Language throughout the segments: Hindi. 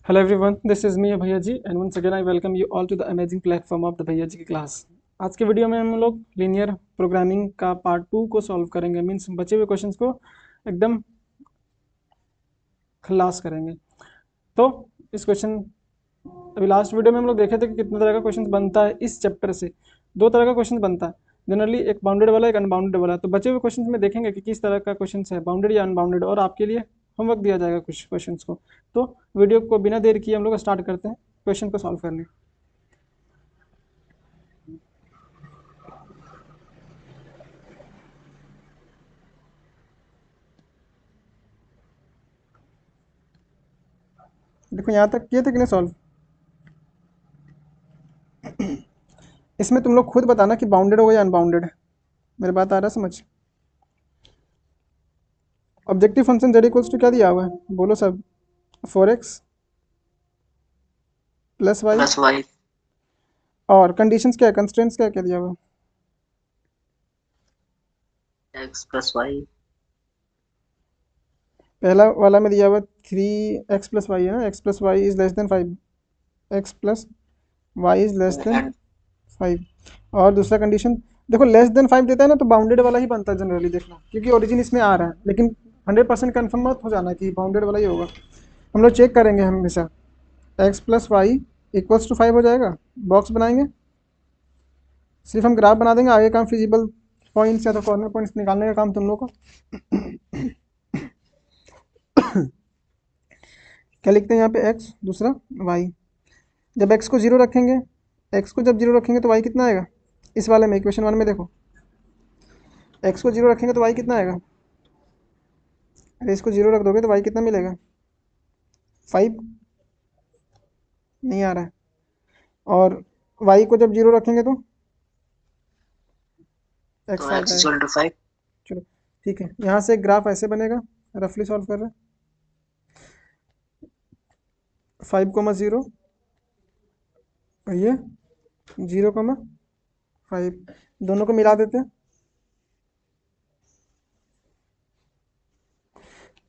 Hello everyone, this is me भैया जी and once again I welcome you all to the amazing platform of the भैया जी की क्लास। आज के वीडियो में हम लोग लीनियर प्रोग्रामिंग का पार्ट 2 को सॉल्व करेंगे। मीन्स बचे हुए क्वेश्चंस को एकदम खलास करेंगे। तो इस क्वेश्चन अभी लास्ट वीडियो में हम लोग देखे थे कि कितने तरह का क्वेश्चन बनता है। इस चैप्टर से दो तरह का क्वेश्चन बनता है, जनरली एक बाउंडेड वाला एक अनबाउंडेड वाला। तो बचे हुए क्वेश्चन में देखेंगे कि किस तरह का क्वेश्चन है, बाउंडेड या अनबाउंडेड, और आपके लिए होमवर्क दिया जाएगा कुछ क्वेश्चन को। तो वीडियो को बिना देर किए हम लोग स्टार्ट करते हैं क्वेश्चन को सॉल्व करने। देखो यहाँ तक किए थे कि नहीं सॉल्व। इसमें तुम लोग खुद बताना कि बाउंडेड होगा या अनबाउंडेड है। मेरी बात आ रहा है समझ। Objective function Z equals to क्या दिया हुआ है, बोलो सब। 4x plus Y, plus Y और कंडीशंस क्या है, कंस्ट्रेंट्स क्या क्या दिया हुआ है। एक्स प्लस वाई पहला वाला में दिया हुआ 3x प्लस वाई है ना, x plus Y is less than 5, x plus Y is less than and 5। और दूसरा कंडीशन देखो, लेस देन 5 देता है ना तो बाउंडेड वाला ही बनता है जनरली, देखना, क्योंकि ओरिजिन इसमें आ रहा है। लेकिन 100% कन्फर्म मत हो जाना कि बाउंडेड वाला ही होगा। हम लोग चेक करेंगे हमेशा। X plus Y equals to 5 हो जाएगा, बॉक्स बनाएंगे। सिर्फ हम ग्राफ बना देंगे, आगे काम फिजिबल पॉइंट्स या तो कॉर्नर पॉइंट्स निकालने का काम तुम लोग का। क्या लिखते हैं यहाँ पे, एक्स दूसरा वाई। जब एक्स को जीरो रखेंगे, एक्स को जब जीरो रखेंगे तो वाई कितना आएगा। इस वाले में इक्वेशन वन में देखो, एक्स को जीरो रखेंगे तो वाई कितना आएगा। अरे इसको जीरो रख दोगे तो वाई कितना मिलेगा, 5। नहीं आ रहा है। और वाई को जब जीरो रखेंगे तो एक्स तो 5 एक्स आएगा। इक्वल टू 5 चलो ठीक है, यहाँ से ग्राफ ऐसे बनेगा, रफली सॉल्व कर रहे हैं। 5,0 और ये 0,5, दोनों को मिला देते हैं।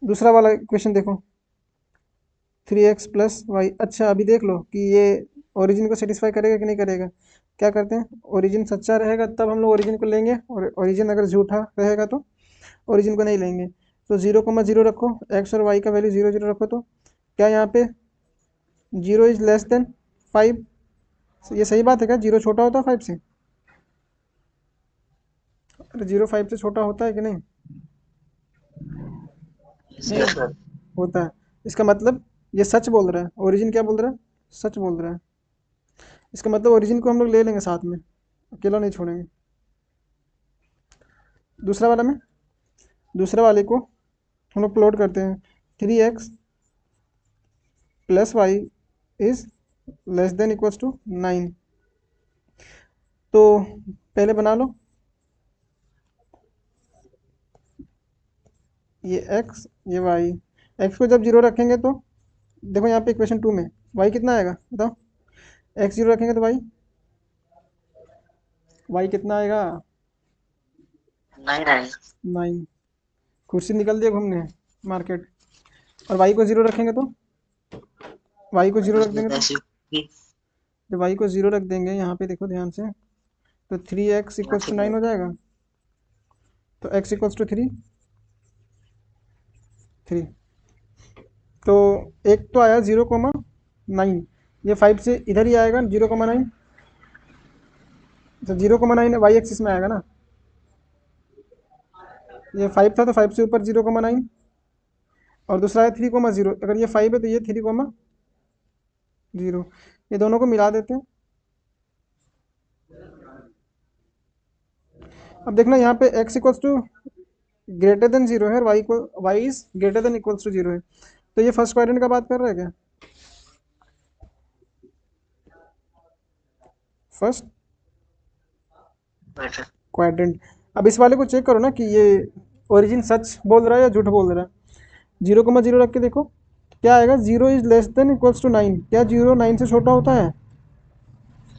दूसरा वाला क्वेश्चन देखो, 3x प्लस वाई। अच्छा अभी देख लो कि ये ओरिजिन को सेटिस्फाई करेगा कि नहीं करेगा। क्या करते हैं, ओरिजिन सच्चा रहेगा तब हम लोग ओरिजिन को लेंगे, और ओरिजिन अगर झूठा रहेगा तो ओरिजिन को नहीं लेंगे। तो 0,0 रखो, एक्स और वाई का वैल्यू 0 0 रखो। तो क्या यहाँ पे 0 इज लेस देन 5, ये सही बात है क्या, जीरो छोटा होता है 5 से। अरे 0 5 से छोटा होता है कि नहीं, नहीं सर। होता है। इसका मतलब ये सच बोल रहा है, ओरिजिन क्या बोल रहा है, सच बोल रहा है। इसका मतलब ओरिजिन को हम लोग ले लेंगे साथ में, अकेला नहीं छोड़ेंगे। दूसरा वाला में, दूसरे वाले को हम लोग प्लॉट करते हैं। 3x plus Y is less than equals to 9। तो पहले बना लो, ये x ये y। x को जब जीरो रखेंगे तो देखो यहाँ पे इक्वेशन 2 में y कितना आएगा बताओ। x जीरो रखेंगे तो y कितना आएगा, 9 आएगा 9। कुर्सी निकल दिया घूमने मार्केट। और y को जीरो रखेंगे तो, y को जीरो रख उसमें देंगे तो, ऐसी होगी जब y को जीरो रख देंगे यहाँ पे देखो ध्यान से, तो 3x इक्वल्स टू 9 हो जाएगा। तो x इक्वल्स टू 3। तो एक तो आया 0,9, ये 5 से इधर ही आएगा 0,9। तो 0,9 वाई एक्सिस में आएगा ना, ये 5 था तो 5 से ऊपर 0,9। और दूसरा है 3,0, अगर ये 5 है तो ये 3,0, ये दोनों को मिला देते हैं। अब देखना यहाँ पे x equals to greater than 0 है, और Y is greater than equals to 0 है। तो ये फर्स्ट क्वाड्रेंट का बात कर रहा है क्या, फर्स्ट बेटर। क्वाड्रेंट। अब इस वाले को चेक करो ना कि ये ओरिजिन सच बोल रहा है या झूठ बोल रहा है। 0,0 रख के देखो क्या आएगा, 0 is less than equals to 9। क्या 0 9 से छोटा होता है।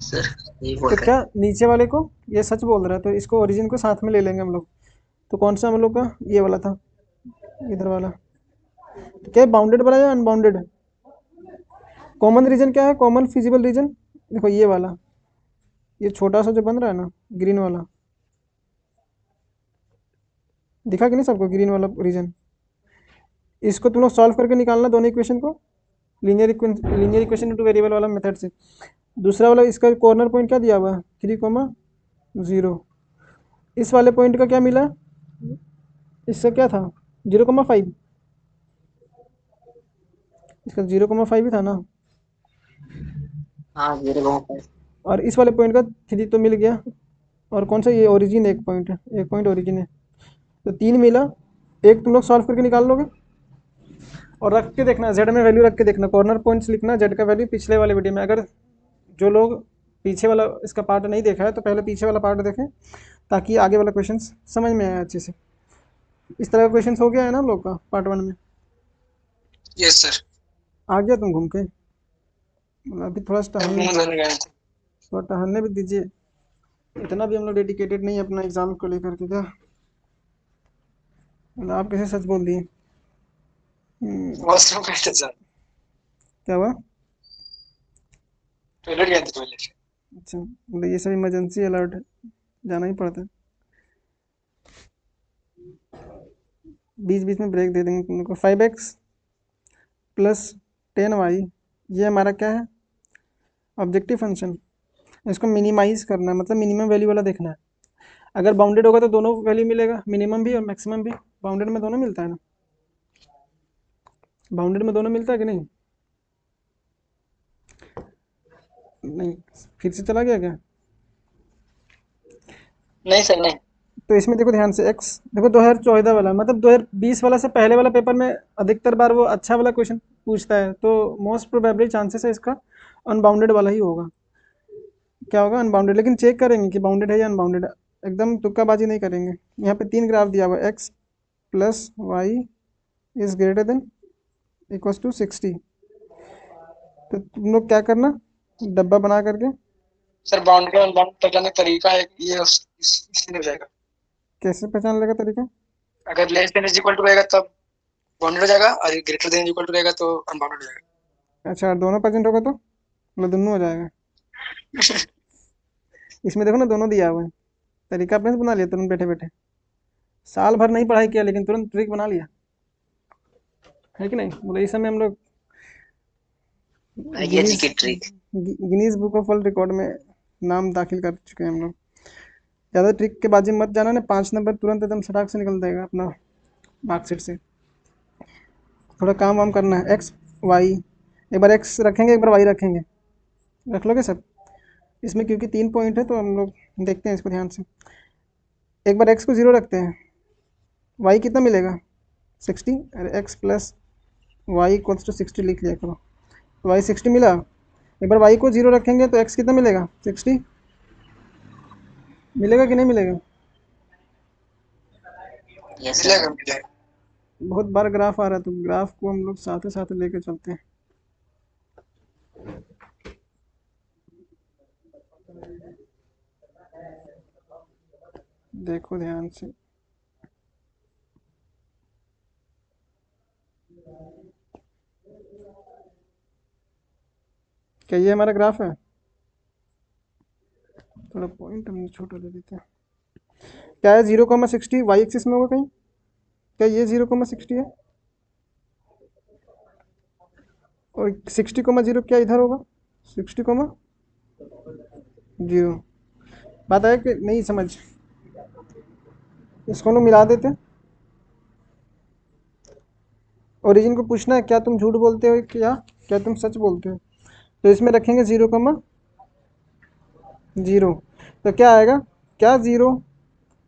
सर यही बोल तो रहे क्या नीचे वाले को ये सच बोल रहा है, तो इसको ओरिजिन को साथ में ले लेंगे हम लोग। तो कौन सा हम लोग का ये वाला था, इधर वाला। तो क्या बाउंडेड वाला या अनबाउंडेड है, कॉमन रीजन क्या है, कॉमन फिजिबल रीजन? देखो ये वाला, ये छोटा सा जो बन रहा है ना ग्रीन वाला, दिखा कि नहीं सबको ग्रीन वाला रीजन? इसको तुम लोग सॉल्व करके निकालना दोनों इक्वेशन को, लीनियर इक्वेशन टू वेरिएबल वाला मेथड से। दूसरा वाला इसका कॉर्नर पॉइंट क्या दिया हुआ है, 3,0। इस वाले पॉइंट का क्या मिला, इसका क्या था, 0,5। इसका 0,5 ही था ना। हाँ 0,5। और इस वाले पॉइंट का 3 तो मिल गया। और कौन सा, ये ओरिजिन, एक पॉइंट है, एक पॉइंट ओरिजिन है, तो 3 मिला। एक तुम लोग सॉल्व करके निकाल लोगे और रख के देखना, जेड में वैल्यू रख के देखना, कॉर्नर पॉइंट्स लिखना, जेड का वैल्यू पिछले वाले वीडियो में। अगर जो लोग पीछे वाला इसका पार्ट नहीं देखा है तो पहले पीछे वाला पार्ट देखें, ताकि आगे वाला क्वेश्चन समझ में आए अच्छे से। इस तरह का क्वेश्चन हो गया है ना हम लोग का पार्ट 1 में? Yes sir. आ गया तुम घूम के? अभी थोड़ा सा टहलने, मुंह धोने गए थे। थोड़ा टहलने भी दीजिए, इतना भी हम लोग डेडिकेटेड नहीं है अपना एग्जाम को लेकर के। क्या मतलब आप कैसे सच बोल दिए? वॉशरूम गए थे सर, क्या हुआ? टॉयलेट गए थे टॉयलेट। अच्छा, मतलब ये सब इमरजेंसी अलर्ट है, जाना ही पड़ता है। बीच बीच में ब्रेक दे देंगे तुम लोग को। 5x प्लस 10y, ये हमारा क्या है, ऑब्जेक्टिव फंक्शन। इसको मिनिमाइज करना है, मतलब मिनिमम वैल्यू वाला देखना है। अगर बाउंडेड होगा तो दोनों वैल्यू मिलेगा, मिनिमम भी और मैक्सिमम भी। बाउंडेड में दोनों मिलता है ना, बाउंडेड में दोनों मिलता है कि नहीं? नहीं, फिर से चला गया क्या? नहीं सर नहीं। तो इसमें देखो ध्यान से, एक्स देखो 2014 वाला, मतलब 2020 वाला से पहले वाला पेपर में अधिकतर बार वो अच्छा वाला क्वेश्चन पूछता है, तो मोस्ट प्रोबेबली चांसेस है इसका अनबाउंडेड वाला ही होगा। क्या होगा, अनबाउंडेड। लेकिन चेक करेंगे कि बाउंडेड है या अनबाउंडेड, एकदम तुक्काबाजी नहीं करेंगे। यहाँ पे 3 ग्राफ दिया हुआ है, X plus Y is greater than equals to 60। तो तुम लोग क्या करना, डब्बा बना करके। सर बाउंड्री और अनबाउंड्री पहचानने का तरीका है, ये इसलिए हो जाएगा। कैसे पहचान लेगा तरीका? अगर less than is equal to रहेगा तब बाउंडेड हो जाएगा, और greater than is equal to रहेगा तो अनबाउंडेड हो अच्छा, और दोनों परसेंट होगा तो मतलब दोनों हो जाएगा। जाएगा। इसमें देखो ना दोनों दिया हुआ है, तरीका अपने से बना लिया तुरंत बैठे बैठे। साल भर नहीं पढ़ाई किया लेकिन तुरंत ट्रिक बना लिया, है कि नहीं? बोले इस समय हम लोग भैया जी गिनीज की trick. Guinness book of world record में नाम दाखिल कर चुके हैं हम लोग। ज़्यादा ट्रिक के बाजी में मत जाना ना, 5 नंबर तुरंत एकदम सटाक से निकल जाएगा अपना मार्कशीट से। थोड़ा काम वाम करना है। एक्स वाई, एक बार एक्स रखेंगे एक बार वाई रखेंगे, रख लोगे सब? इसमें क्योंकि 3 पॉइंट है तो हम लोग देखते हैं इसको ध्यान से। एक बार एक्स को 0 रखते हैं, वाई कितना मिलेगा, 60। अरे X plus Y equals to 60 लिख लिया करो, तो वाई 60 मिला। एक बार वाई को 0 रखेंगे तो एक्स कितना मिलेगा, 60 मिलेगा कि नहीं मिलेगा? Yes sir. मिलेगा मिलेगा। बहुत बार ग्राफ आ रहा है तो ग्राफ को हम लोग साथ साथ लेके चलते हैं। देखो ध्यान से, क्या ये हमारा ग्राफ है? थोड़ा पॉइंट हम छोटा दे देते हैं। क्या है, 0,60 वाई एक्सिस में होगा कहीं? क्या ये 0,60 है? और 60,0 क्या इधर होगा, 60,0? बात है कि नहीं समझ? इसको हम लोग मिला देते हैं। ओरिजिन को पूछना है क्या तुम झूठ बोलते हो क्या, क्या तुम सच बोलते हो। तो इसमें रखेंगे 0,0। तो क्या आएगा, क्या 0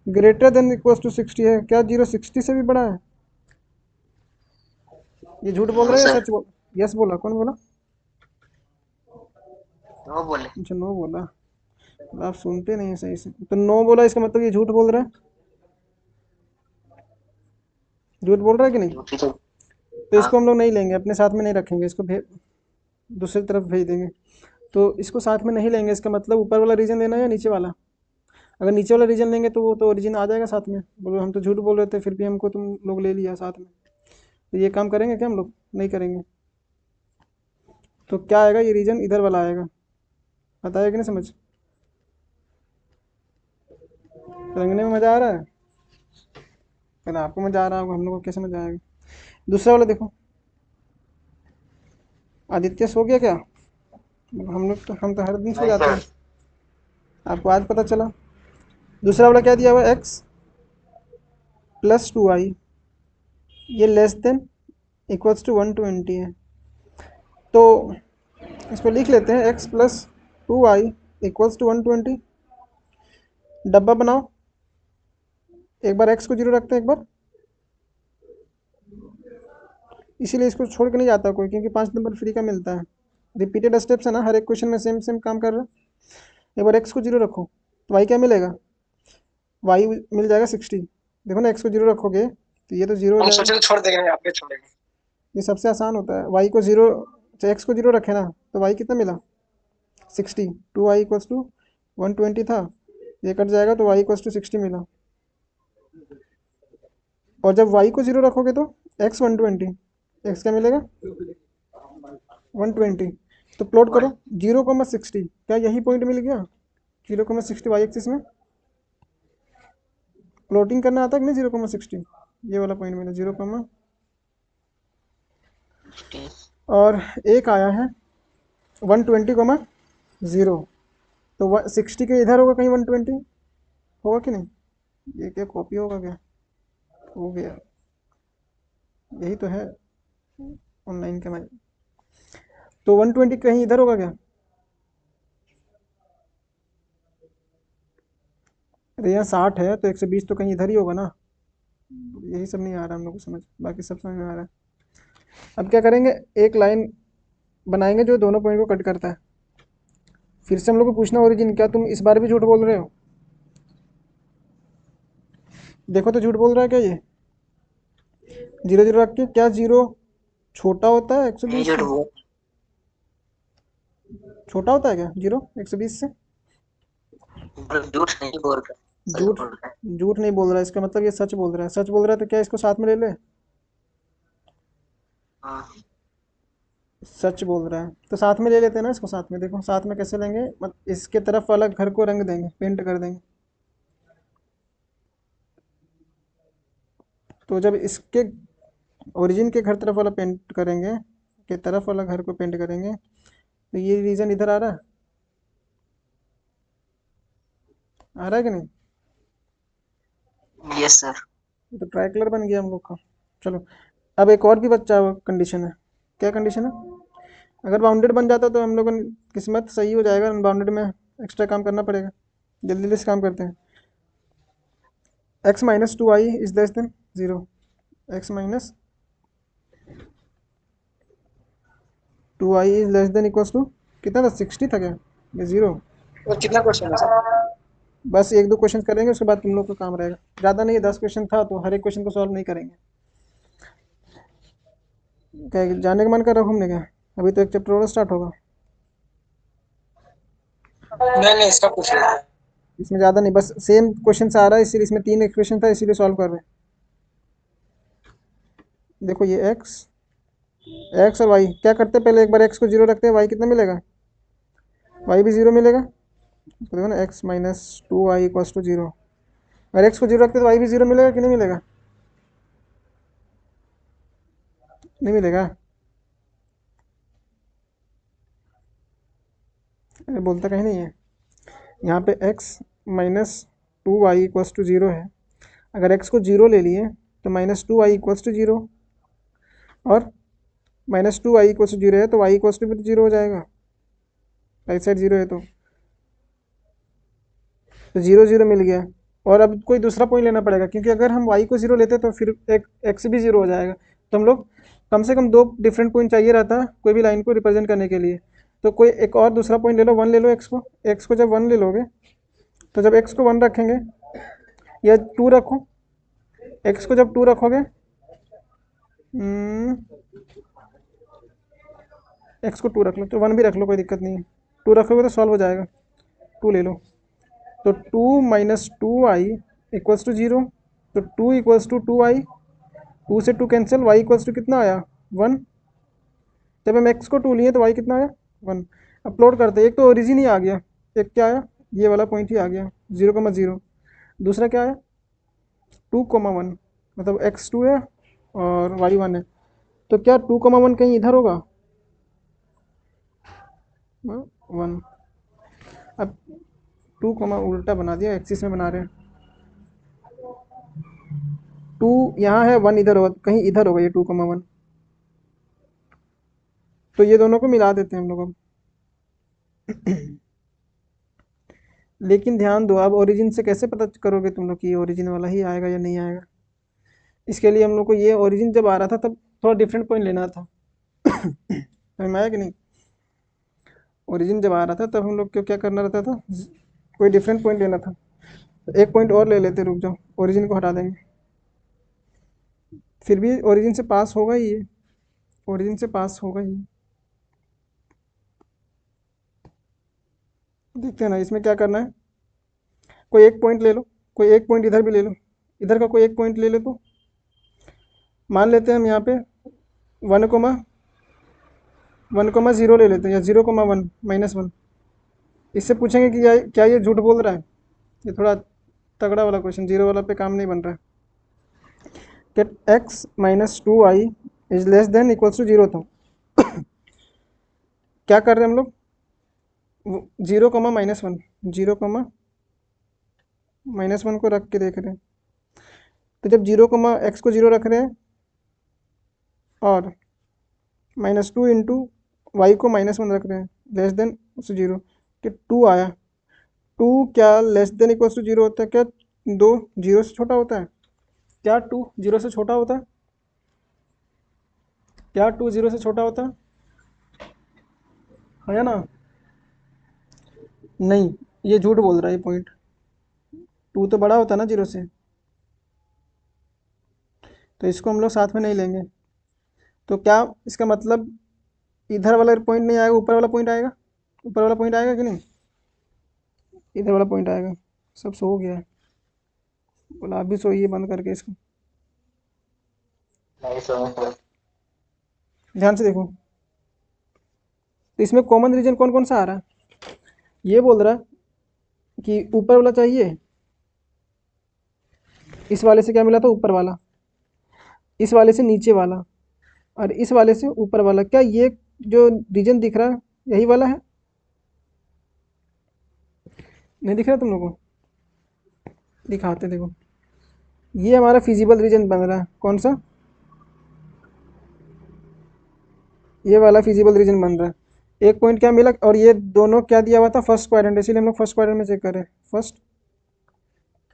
ग्रेटर देन इक्वल्स टू 60 है? क्या 0 60 से भी बड़ा है? ये झूठ बोल नो रहा है या सर। सच बोल? यस बोला, कौन बोला? नो बोले। अच्छा, नो बोला। आप सुनते नहीं हैं सही से, तो नो बोला इसका मतलब ये झूठ बोल रहा है, झूठ बोल रहा है कि नहीं? झूठी तो। तो हाँ। इसको हम लोग नहीं लेंगे, अपने साथ में नहीं रखेंगे, इसको दूसरी तरफ भेज देंगे। तो इसको साथ में नहीं लेंगे, इसका मतलब ऊपर वाला रीजन लेना है या नीचे वाला? अगर नीचे वाला रीजन लेंगे तो वो तो ओरिजिन आ जाएगा साथ में। बोलो हम तो झूठ बोल रहे थे फिर भी हमको तुम लोग ले लिया साथ में, तो ये काम करेंगे क्या हम लोग? नहीं करेंगे। तो क्या आएगा, ये रीजन इधर वाला आएगा। पता है कि नहीं समझ? रंगने में मज़ा आ रहा है? अगर आपको मज़ा आ रहा होगा, हम लोग को क्या समझ आएगा। दूसरा वाला देखो, आदित्य सो गया क्या? हम तो हर दिन सो नहीं जाते हैं, सर। आपको आज पता चला। दूसरा वाला क्या दिया हुआ है, एक्स प्लस 2i, ये लेस देन इक्वल्स टू 120 है। तो इसको लिख लेते हैं, x plus 2i equals to 120। डब्बा बनाओ, एक बार एक्स को जीरो रखते हैं, एक बार, इसीलिए इसको छोड़ के नहीं जाता कोई, क्योंकि 5 नंबर फ्री का मिलता है। रिपीटेड स्टेप्स है ना, हर एक क्वेश्चन में सेम सेम काम कर रहा है। एक बार एक्स को जीरो रखो तो वाई क्या मिलेगा, वाई मिल जाएगा 60। देखो ना, एक्स को जीरो रखोगे तो ये तो जीरो हो हम जाएगा। सोचे तो छोड़ देंगे, आप पे छोड़ेंगे। ये सबसे आसान होता है। वाई को जीरो, एक्स को जीरो रखे ना, तो वाई कितना मिला, 60। 2i इक्वल्स टू 120 था, ये कट जाएगा तो वाई इक्वल्स टू 60 मिला। और जब वाई को जीरो रखोगे तो एक्स 120, एक्स क्या मिलेगा 120। तो प्लॉट करो 0,60, क्या यही पॉइंट मिल गया 0,60 वाई एक्सिस में? प्लॉटिंग करना आता है कि नहीं 0,60, ये वाला पॉइंट मिला 0, और एक आया है 120,0। तो 60 के इधर होगा कहीं 120, होगा कि नहीं? ये क्या कॉपी होगा क्या? हो गया, यही तो है ऑनलाइन के में। तो 120 कहीं इधर होगा क्या? अरे यहाँ 60 है तो 120 तो कहीं इधर ही होगा ना। यही सब नहीं आ रहा हम लोग को समझ, बाकी सब समझ में आ रहा है। अब क्या करेंगे, एक लाइन बनाएंगे जो दोनों पॉइंट को कट करता है। फिर से हम लोग को पूछना ओरिजिन, क्या तुम इस बार भी झूठ बोल रहे हो? देखो तो झूठ बोल रहा है क्या ये? जीरो जीरो रख के, क्या जीरो छोटा होता है नहीं 120 झूठ से? बोल। छोटा होता है क्या जीरो 120 से? झूठ नहीं बोल रहा, सच झूठ, बोल रहा है। झूठ नहीं बोल रहा है, इसका मतलब ये सच बोल रहा है। सच बोल रहा है तो क्या इसको साथ में ले ले? हाँ। सच बोल रहा है तो साथ में ले लेते हैं ना इसको। साथ में देखो, साथ में कैसे लेंगे, इसके तरफ वाला घर को रंग देंगे, पेंट कर देंगे। तो जब इसके ओरिजिन के घर तरफ वाला पेंट करेंगे, के तरफ वाला घर को पेंट करेंगे, तो ये रीजन इधर आ रहा है, आ रहा है कि नहीं? Yes sir. ये तो ट्राई कलर बन गया हम लोग का। चलो, अब एक और भी बच्चा कंडीशन है। क्या कंडीशन है? अगर बाउंडेड बन जाता तो हम लोग की किस्मत सही हो जाएगा, अनबाउंडेड में एक्स्ट्रा काम करना पड़ेगा। जल्दी जल्दी से काम करते हैं। X minus 2i is less than 0, X minus 2i is less than equals to, कितना था, 60 था क्या, ये 0? और कितना क्वेश्चन है सर? बस एक दो क्वेश्चन करेंगे, उसके बाद तुम लोग का काम रहेगा। ज़्यादा नहीं है, 10 क्वेश्चन था तो हर एक क्वेश्चन को सॉल्व नहीं करेंगे। क्या जाने का मन कर रहा है घूमने? क्या अभी तो एक चैप्टर और स्टार्ट होगा। नहीं इसका पूछ रहे थे। इसमें ज़्यादा नहीं, बस सेम क्वेश्चन आ रहा है, इसीलिए इसमें 3 इक्वेशन था, इसीलिए सॉल्व कर रहे हैं। देखो ये एक्स और वाई क्या करते हैं, पहले एक बार एक्स को जीरो रखते हैं, वाई कितना मिलेगा, वाई भी जीरो मिलेगा। तो देखो ना, x minus 2i equals to 0। अगर एक्स को जीरो रखते हैं तो वाई भी जीरो मिलेगा कि नहीं मिलेगा? नहीं मिलेगा? अरे बोलता कहीं नहीं है। यहाँ पे x minus 2i equals to 0 है। अगर एक्स को जीरो ले लिए तो माइनस 2i इक्वल्स टू 0, और माइनस 2i इक्वल्स टू 0 है तो वाई इक्वल्स टू भी तो 0 हो जाएगा, राइट साइड 0 है तो 0 0 मिल गया। और अब कोई दूसरा पॉइंट लेना पड़ेगा, क्योंकि अगर हम y को 0 लेते तो फिर एक एक्स भी 0 हो जाएगा। तो हम लोग कम से कम 2 डिफरेंट पॉइंट चाहिए रहता कोई भी लाइन को रिप्रेजेंट करने के लिए। तो कोई एक और दूसरा पॉइंट ले लो, 1 ले लो। एक्स को जब 1 ले लोगे, तो जब एक्स को 1 रखेंगे, या 2 रखो, एक्स को जब 2 रखोगे, एक्स को 2 रख लो, तो 1 भी रख लो, कोई दिक्कत नहीं है। 2 रखोगे तो सॉल्व हो जाएगा, 2 ले लो। तो 2 माइनस 2i इक्वल्स टू 0। तो 2 इक्वल्स टू 2i, 2 से 2 कैंसिल, y इक्वल्स टू कितना आया 1। जब हम एक्स को 2 लिए तो वाई कितना आया 1। अपलोड करते एक तो ओरिजिन ही आ गया, एक क्या आया ये वाला पॉइंट ही आ गया 0,0। दूसरा क्या आया 2,1, मतलब x2 है और y1 है। तो क्या 2,1 कहीं इधर होगा 1। अब 2, उल्टा बना दिया, एक्सिस में बना रहे हैं। 2 यहाँ है, 1 इधर होगा, कहीं इधर होगा ये 2,1। तो ये दोनों को मिला देते हैं हम लोग अब। लेकिन ध्यान दो, अब ओरिजिन से कैसे पता करोगे तुम लोग कि ओरिजिन वाला ही आएगा या नहीं आएगा। इसके लिए हम लोग को ये ओरिजिन जब आ रहा था तब थोड़ा डिफरेंट पॉइंट लेना था। समझ में आया कि नहीं। ओरिजिन जब आ रहा था तब हम लोग को क्या करना रहता था, कोई डिफरेंट पॉइंट लेना था। तो एक पॉइंट और ले लेते, रुक जाओ, ओरिजिन को हटा देंगे। फिर भी ओरिजिन से पास होगा ही ये, ओरिजिन से पास होगा ही। देखते हैं ना इसमें क्या करना है। कोई एक पॉइंट ले लो, कोई एक पॉइंट इधर भी ले लो, इधर का कोई एक पॉइंट ले लो। तो मान लेते हैं हम यहाँ पे 1,0 ले लेते हैं, या 0,1 -1। इससे पूछेंगे कि क्या ये झूठ बोल रहा है। ये थोड़ा तगड़ा वाला क्वेश्चन, जीरो वाला पे काम नहीं बन रहा है। कि x - 2y is less than equals to 0 था। क्या कर रहे हैं हम लोग 0,-1, 0,-1 को रख के देख रहे हैं। तो जब x को 0 रख रहे हैं और -2 इंटू वाई को -1 रख रहे हैं लेस देन 0, कि 2 आया। 2 क्या लेस देन इक्वल्स टू 0 होता है क्या, 2 0 से छोटा होता है क्या, 2 0 से छोटा होता है क्या, 2 0 से छोटा होता है ना। नहीं, ये झूठ बोल रहा है ये पॉइंट, 2 तो बड़ा होता है ना 0 से। तो इसको हम लोग साथ में नहीं लेंगे। तो क्या इसका मतलब इधर वाला पॉइंट नहीं आएगा, ऊपर वाला पॉइंट आएगा, ऊपर वाला पॉइंट आएगा कि नहीं, इधर वाला पॉइंट आएगा। सब सो गया है, बोला आप भी सोइए बंद करके इसको। नहीं समझ। ध्यान से देखो, तो इसमें कॉमन रीजन कौन कौन सा आ रहा है। ये बोल रहा है कि ऊपर वाला चाहिए, इस वाले से क्या मिला था ऊपर वाला, इस वाले से नीचे वाला, और इस वाले से ऊपर वाला। क्या ये जो रीजन दिख रहा है यही वाला है, नहीं दिख रहा तुम लोगों को, दिखाते देखो। ये हमारा फिजिबल रीजन बन रहा है, कौन सा, ये वाला फिजिबल रीजन बन रहा है। एक पॉइंट क्या मिला, और ये दोनों क्या दिया हुआ था, फर्स्ट क्वाड्रेंट, इसीलिए हम लोग फर्स्ट क्वाड्रेंट में चेक करें, फर्स्ट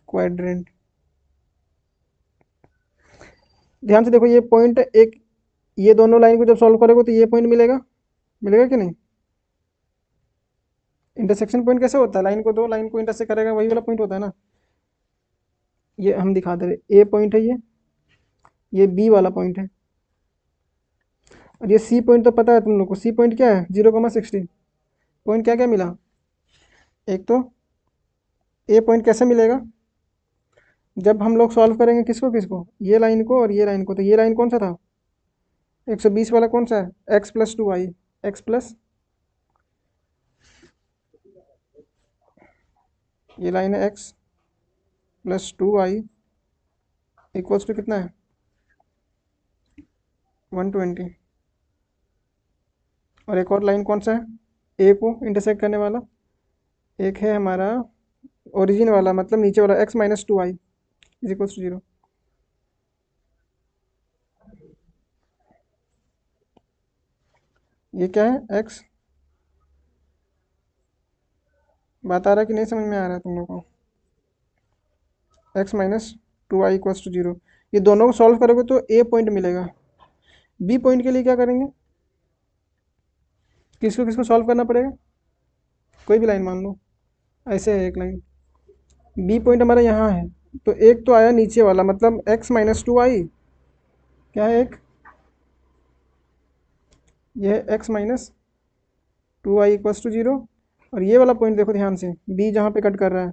क्वाड्रेंट। ध्यान से देखो ये पॉइंट एक, ये दोनों लाइन को जब सॉल्व करोगे तो ये पॉइंट मिलेगा, मिलेगा कि नहीं। इंटरसेक्शन पॉइंट कैसे होता है, लाइन को दो लाइन को इंटरसेक्ट करेगा वही वाला पॉइंट होता है ना। ये हम दिखा दे रहे, ए पॉइंट है ये बी वाला पॉइंट है, और ये सी पॉइंट तो पता है तुम लोग को। सी पॉइंट क्या है 0,60। पॉइंट क्या क्या मिला, एक तो ए पॉइंट कैसे मिलेगा, जब हम लोग सॉल्व करेंगे किसको किसको, ये लाइन को और ये लाइन को। तो ये लाइन कौन सा था 120 वाला, कौन सा है x+2y, x प्लस, ये लाइन है x+2y इक्वल्स टू कितना है 120। और एक और लाइन कौन सा है ए को इंटरसेक्ट करने वाला, एक है हमारा ओरिजिन वाला, मतलब नीचे वाला x-2y इज इक्वल्स टू 0। ये क्या है x, बात आ रहा है कि नहीं समझ में आ रहा है तुम लोग को, x-2y इक्वल्स टू 0। ये दोनों को सॉल्व करोगे तो ए पॉइंट मिलेगा। बी पॉइंट के लिए क्या करेंगे, किसको किसको सॉल्व करना पड़ेगा, कोई भी लाइन मान लो, ऐसे है एक लाइन, बी पॉइंट हमारा यहाँ है। तो एक तो आया नीचे वाला, मतलब x-2y, क्या है एक, ये है x-2y इक्वल्स टू 0। और ये वाला पॉइंट देखो ध्यान से, बी जहाँ पे कट कर रहा है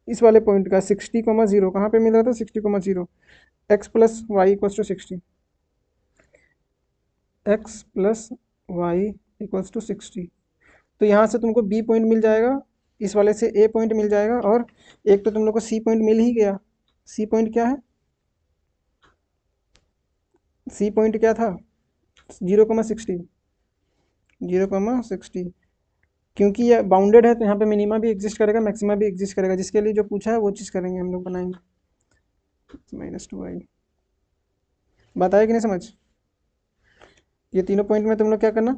इस वाले पॉइंट का 60,0, कहाँ पे मिल रहा था 60,0, x+y equals to 60, x+y Y equals to 60। तो यहाँ से तुमको बी पॉइंट मिल जाएगा, इस वाले से ए पॉइंट मिल जाएगा, और एक तो तुम लोग को सी पॉइंट मिल ही गया। सी पॉइंट क्या है? सी पॉइंट क्या था? 0,60। 0,60। क्योंकि ये बाउंडेड है तो यहाँ पे मिनिमा भी एग्जिस्ट करेगा, मैक्सिमा भी एग्जिस्ट करेगा, जिसके लिए जो पूछा है वो चीज़ करेंगे हम लोग, बनाएंगे। -2i। बात आया कि नहीं समझ? ये तीनों पॉइंट में तुम लोग क्या करना,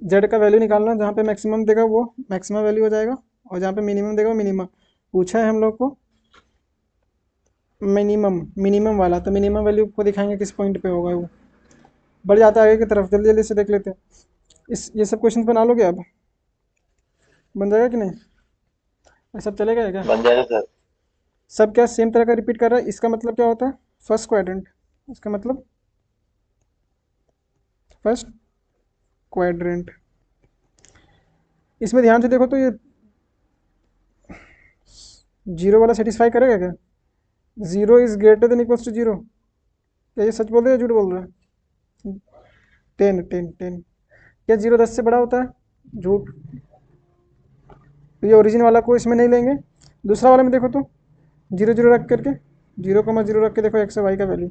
जेड का वैल्यू निकालना, जहाँ पे मैक्सिमम देगा वो मैक्सिमम वैल्यू हो जाएगा, और जहाँ पे मिनिमम देगा वो मिनिमम। पूछा है हम लोग को मिनिमम, मिनिमम वाला, तो मिनिमम वैल्यू को दिखाएंगे किस पॉइंट पे होगा वो। बढ़ जाता है आगे की तरफ, जल्दी जल्दी से देख लेते हैं। ये सब क्वेश्चन बना लोगे अब? बन जाएगा कि नहीं? ये सब चलेगा क्या? बन जाएगा सर। सब क्या सेम तरह का रिपीट कर रहा है? इसका मतलब क्या होता है? First quadrant. इसका मतलब फर्स्ट क्वाड्रेंट। इसमें ध्यान से देखो तो ये जीरो वाला सेटिस्फाई करेगा क्या? Zero is greater than equals to zero. क्या ये सच बोल रहे हैं या झूठ बोल रहे हैं? 10 क्या जीरो 10 से बड़ा होता है? झूठ। तो ये ओरिजिन वाला को इसमें नहीं लेंगे। दूसरा वाले में देखो तो जीरो जीरो रख करके, 0,0 रख के देखो एक्स और वाई का वैल्यू।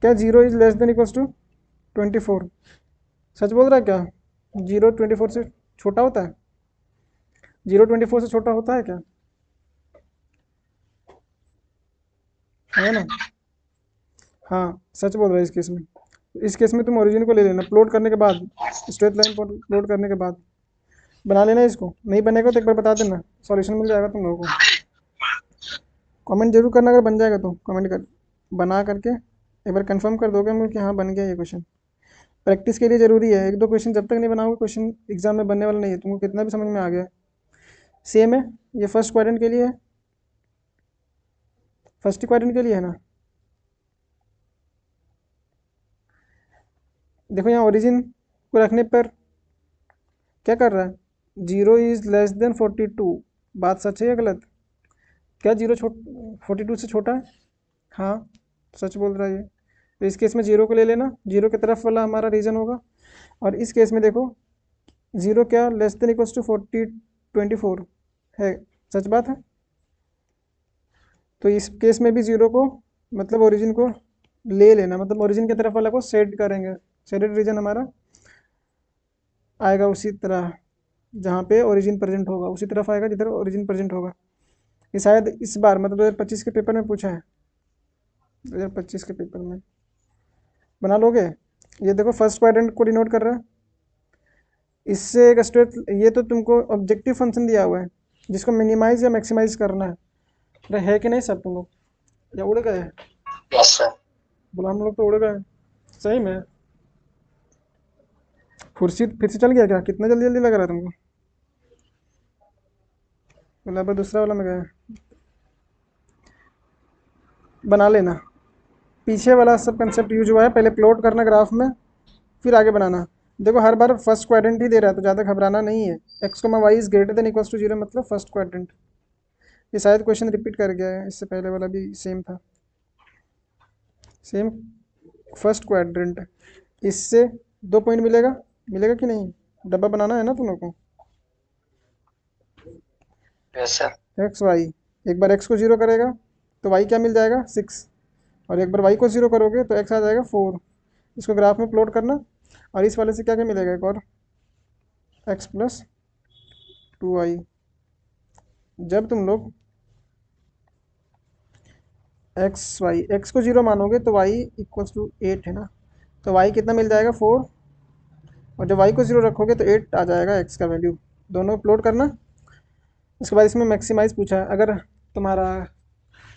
क्या zero is less than equals to 24? सच बोल रहा है क्या? जीरो 24 से छोटा होता है? जीरो 24 से छोटा होता है क्या? है ना? हाँ, सच बोल रहा है इस केस में। इस केस में तुम ओरिजिन को ले लेना, प्लॉट करने के बाद, स्ट्रेट लाइन प्लॉट करने के बाद बना लेना इसको। नहीं बनेगा तो एक बार बता देना, सॉल्यूशन मिल जाएगा तुम लोगों को। कमेंट जरूर करना अगर बन जाएगा तो, कमेंट कर बना करके एक बार कंफर्म कर दोगे हम लोग कि हाँ बन गया ये क्वेश्चन। प्रैक्टिस के लिए ज़रूरी है, एक दो क्वेश्चन जब तक नहीं बनाओगे क्वेश्चन एग्जाम में बनने वाला नहीं है। तुमको कितना भी समझ में आ गया, सेम है। ये फर्स्ट क्वाड्रेंट के लिए है, फर्स्ट क्वाड्रेंट के लिए है ना। देखो यहाँ ओरिजिन को रखने पर क्या कर रहा है? Zero is less then 42। बात सच है या गलत? क्या जीरो 42 से छोटा है? हाँ, सच बोल रहा है ये। तो इस केस में जीरो को ले लेना, जीरो की तरफ वाला हमारा रीजन होगा। और इस केस में देखो जीरो क्या लेस देन इक्वल्स टू 24 है, सच बात है। तो इस केस में भी जीरो को मतलब ओरिजिन को ले लेना, मतलब ओरिजिन की तरफ वाला को सेट करेंगे। शेडेड रीजन हमारा आएगा उसी तरह, जहाँ पे ओरिजिन प्रेजेंट होगा उसी तरफ आएगा जिधर ओरिजिन प्रेजेंट होगा। ये शायद इस बार मतलब 2025 के पेपर में पूछा है, 2025 के पेपर में। बना लोगे? ये देखो फर्स्ट क्वाड्रेंट को डिनोट कर रहा है, इससे एक स्ट्रेट, ये तो तुमको ऑब्जेक्टिव फंक्शन दिया हुआ है जिसको मिनिमाइज या मैक्सिमाइज करना है। अरे है कि नहीं सब तुम लोग, या उड़ गए? Yes sir. बोला हम लोग तो उड़ गए सही में। खुर्शीद फिर से चल गया क्या? कितना जल्दी जल्दी लग रहा है तुमको? बोला अब दूसरा वाला में गया। बना लेना, पीछे वाला सब कंसेप्ट यूज हुआ है, पहले प्लॉट करना ग्राफ में, फिर आगे बनाना। देखो हर बार फर्स्ट क्वाड्रेंट ही दे रहा है तो ज़्यादा घबराना नहीं है। X Y is greater than equals to zero मतलब फर्स्ट क्वाड्रेंट। ये शायद क्वेश्चन रिपीट कर गया है, इससे पहले वाला भी सेम था, सेम फर्स्ट क्वाड्रेंट। इससे 2 पॉइंट मिलेगा, मिलेगा कि नहीं? डब्बा बनाना है ना तुम लोग को। Yes sir. एक्स वाई, एक बार एक्स को जीरो करेगा तो वाई क्या मिल जाएगा? 6। और एक बार वाई को जीरो करोगे तो एक्स आ जाएगा 4। इसको ग्राफ में प्लॉट करना, और इस वाले से क्या क्या मिलेगा एक और, एक्स प्लस 2i। जब तुम लोग एक्स को जीरो मानोगे तो वाई इक्वल्स टू 8 है ना, तो वाई कितना मिल जाएगा? 4। और जब वाई को जीरो रखोगे तो 8 आ जाएगा एक्स का वैल्यू। दोनों प्लॉट करना। उसके बाद इसमें मैक्सिमाइज पूछा है, अगर तुम्हारा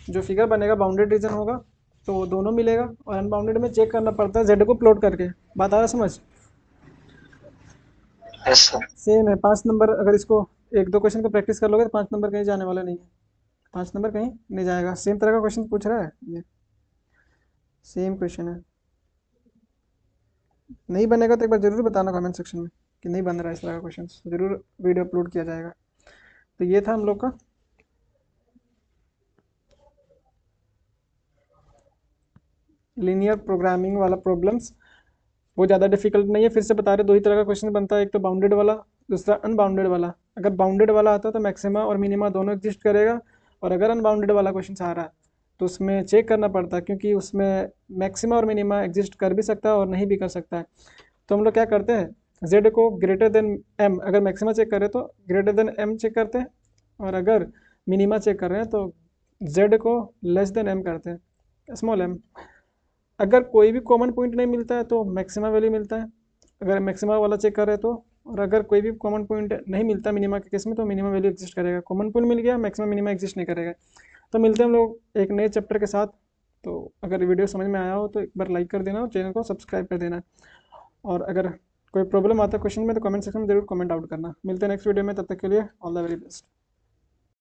जो फिगर बनेगा बाउंडेड रीजन होगा तो दोनों मिलेगा, और अनबाउंडेड में चेक करना पड़ता है जेड को प्लॉट करके। बात आ रहा समझ? Yes sir. सेम है 5 नंबर। अगर इसको एक दो क्वेश्चन को प्रैक्टिस कर लोगे तो 5 नंबर कहीं जाने वाला नहीं है, 5 नंबर कहीं नहीं जाएगा। सेम तरह का क्वेश्चन पूछ रहा है ये, सेम क्वेश्चन है। नहीं बनेगा तो एक बार जरूर बताना कमेंट सेक्शन में कि नहीं बन रहा है इस तरह का क्वेश्चन, जरूर वीडियो अपलोड किया जाएगा। तो ये था हम लोग का लीनियर प्रोग्रामिंग वाला प्रॉब्लम्स। वो ज़्यादा डिफिकल्ट नहीं है। फिर से बता रहे, दो ही तरह का क्वेश्चन बनता है, एक तो बाउंडेड वाला, दूसरा अनबाउंडेड वाला। अगर बाउंडेड वाला आता है तो मैक्सिमा और मिनिमा दोनों एग्जिस्ट करेगा, और अगर अनबाउंडेड वाला क्वेश्चन आ रहा है तो उसमें चेक करना पड़ता है, क्योंकि उसमें मैक्सिमा और मिनिमा एग्जिस्ट कर भी सकता है और नहीं भी कर सकता है। तो हम लोग क्या करते हैं, z को ग्रेटर देन m, अगर मैक्सिमा चेक करें तो ग्रेटर देन m चेक करते हैं, और अगर मिनिमा चेक कर रहे हैं तो z को लेस देन m करते हैं, स्मॉल m। अगर कोई भी कॉमन पॉइंट नहीं मिलता है तो मैक्सिमा वैल्यू मिलता है, अगर मैक्सिमा वाला चेक कर रहे हैं तो। और अगर कोई भी कॉमन पॉइंट नहीं मिलता मिनिमा के केस में तो मिनिमम वैल्यू एग्जिस्ट करेगा, कॉमन पॉइंट मिल गया मैक्सिमम मिनिमा एग्जिस्ट नहीं करेगा। तो मिलते हैं हम लोग एक नए चैप्टर के साथ। तो अगर वीडियो समझ में आया हो तो एक बार लाइक कर देना और चैनल को सब्सक्राइब कर देना। और अगर कोई प्रॉब्लम आता है क्वेश्चन में तो कमेंट सेक्शन में जरूर कमेंट आउट करना। मिलते हैं नेक्स्ट वीडियो में, तब तक के लिए ऑल द वेरी बेस्ट।